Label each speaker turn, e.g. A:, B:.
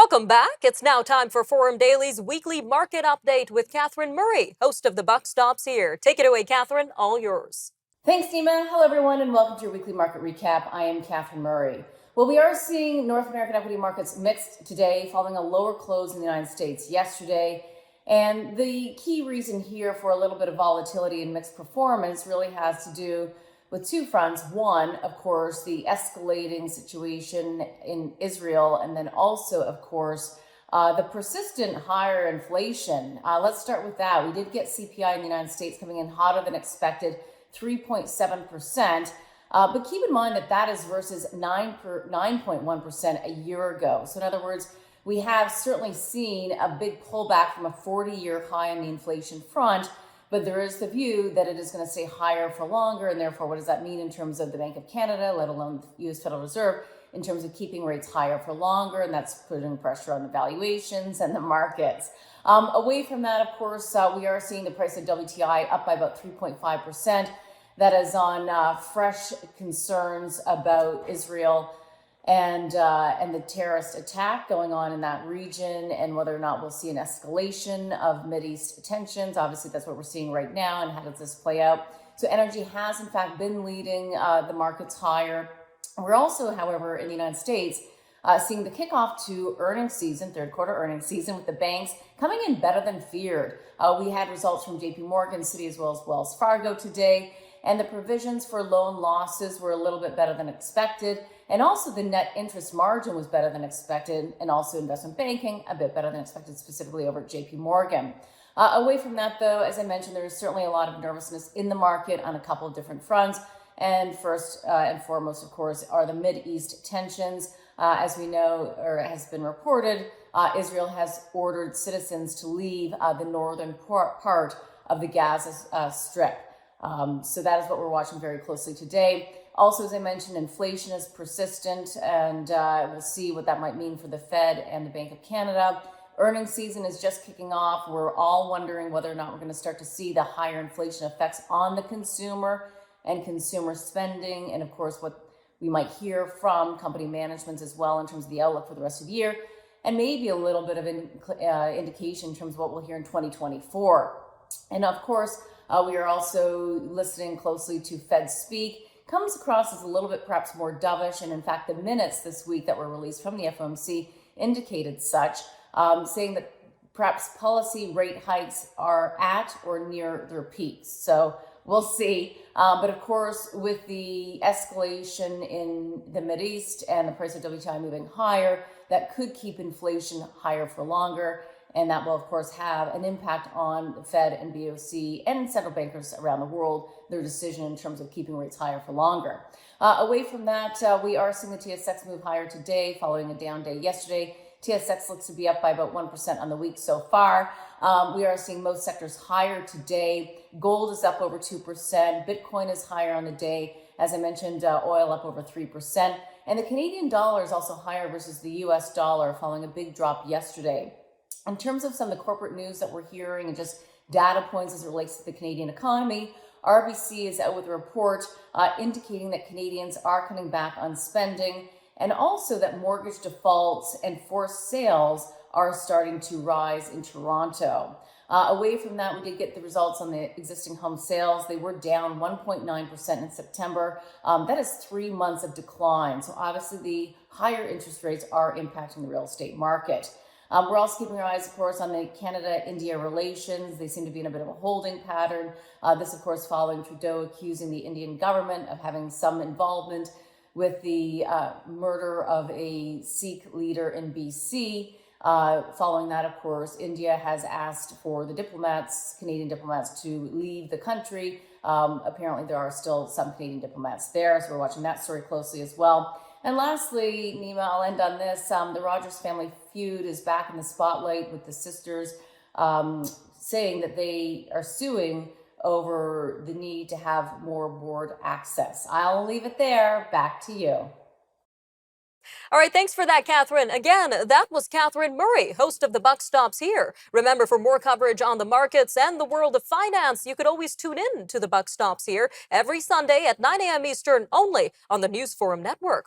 A: Welcome back. It's now time for Forum Daily's weekly market update with Catherine Murray, host of the Buck Stops Here. Take it away, Catherine. All yours.
B: Thanks, Nima. Hello, everyone, and welcome to your weekly market recap. I am Catherine Murray. Well, we are seeing North American equity markets mixed today, following a lower close in the United States yesterday. And the key reason here for a little bit of volatility and mixed performance really has to do with two fronts. One, of course, the escalating situation in Israel, and then also, of course, the persistent higher inflation. Let's start with that. We did get CPI in the United States coming in hotter than expected, 3.7%. But keep in mind that that is versus 9.1% a year ago. So in other words, we have certainly seen a big pullback from a 40-year high on the inflation front, but there is the view that it is going to stay higher for longer. And therefore, what does that mean in terms of the Bank of Canada, let alone the U.S. Federal Reserve, in terms of keeping rates higher for longer? And that's putting pressure on the valuations and the markets. Away from that, of course, we are seeing the price of WTI up by about 3.5%. That is on fresh concerns about Israel and the terrorist attack going on in that region, and whether or not we'll see an escalation of Mideast tensions. Obviously, that's what we're seeing right now, and how does this play out? So energy has, in fact, been leading the markets higher. We're also, however, in the United States, seeing the kickoff to earnings season, third quarter earnings season, with the banks coming in better than feared. We had results from JP Morgan, Citi, as well as Wells Fargo today, and the provisions for loan losses were a little bit better than expected. And also the net interest margin was better than expected, and also investment banking a bit better than expected, specifically over at JP Morgan. Away from that, though, as I mentioned, there is certainly a lot of nervousness in the market on a couple of different fronts. And first and foremost, of course, are the Mideast tensions. As we know, or has been reported, Israel has ordered citizens to leave the northern part of the Gaza Strip. So that is what we're watching very closely today. Also, as I mentioned, inflation is persistent, and we'll see what that might mean for the Fed and the Bank of Canada. Earnings season is just kicking off. We're all wondering whether or not we're going to start to see the higher inflation effects on the consumer and consumer spending, and of course, what we might hear from company managements as well in terms of the outlook for the rest of the year, and maybe a little bit of an indication in terms of what we'll hear in 2024. And of course, we are also listening closely to Fed speak. Comes across as a little bit perhaps more dovish, and in fact, the minutes this week that were released from the FOMC indicated such, saying that perhaps policy rate hikes are at or near their peaks. So we'll see. But of course, with the escalation in the Mideast and the price of WTI moving higher, that could keep inflation higher for longer. And that will, of course, have an impact on the Fed and BOC and central bankers around the world, their decision in terms of keeping rates higher for longer. Away from that, we are seeing the TSX move higher today following a down day yesterday. TSX looks to be up by about 1% on the week so far. We are seeing most sectors higher today. Gold is up over 2%. Bitcoin is higher on the day. As I mentioned, oil up over 3%. And the Canadian dollar is also higher versus the US dollar following a big drop yesterday. In terms of some of the corporate news that we're hearing and just data points as it relates to the Canadian economy, RBC is out with a report indicating that Canadians are cutting back on spending, and also that mortgage defaults and forced sales are starting to rise in Toronto. Away from that, we did get the results on the existing home sales. They were down 1.9% in September. That is 3 months of decline. So obviously the higher interest rates are impacting the real estate market. We're also keeping our eyes, of course, on the Canada-India relations. They seem to be in a bit of a holding pattern. This, of course, following Trudeau accusing the Indian government of having some involvement with the murder of a Sikh leader in BC. Following that, of course, India has asked for the diplomats, Canadian diplomats, to leave the country. Apparently, there are still some Canadian diplomats there, so we're watching that story closely as well. And lastly, Nima, I'll end on this. The Rogers family feud is back in the spotlight with the sisters saying that they are suing over the need to have more board access. I'll leave it there. Back to you.
A: All right, thanks for that, Catherine. Again, that was Catherine Murray, host of the Buck Stops Here. Remember, for more coverage on the markets and the world of finance, you could always tune in to the Buck Stops Here every Sunday at 9 a.m. Eastern, only on the News Forum Network.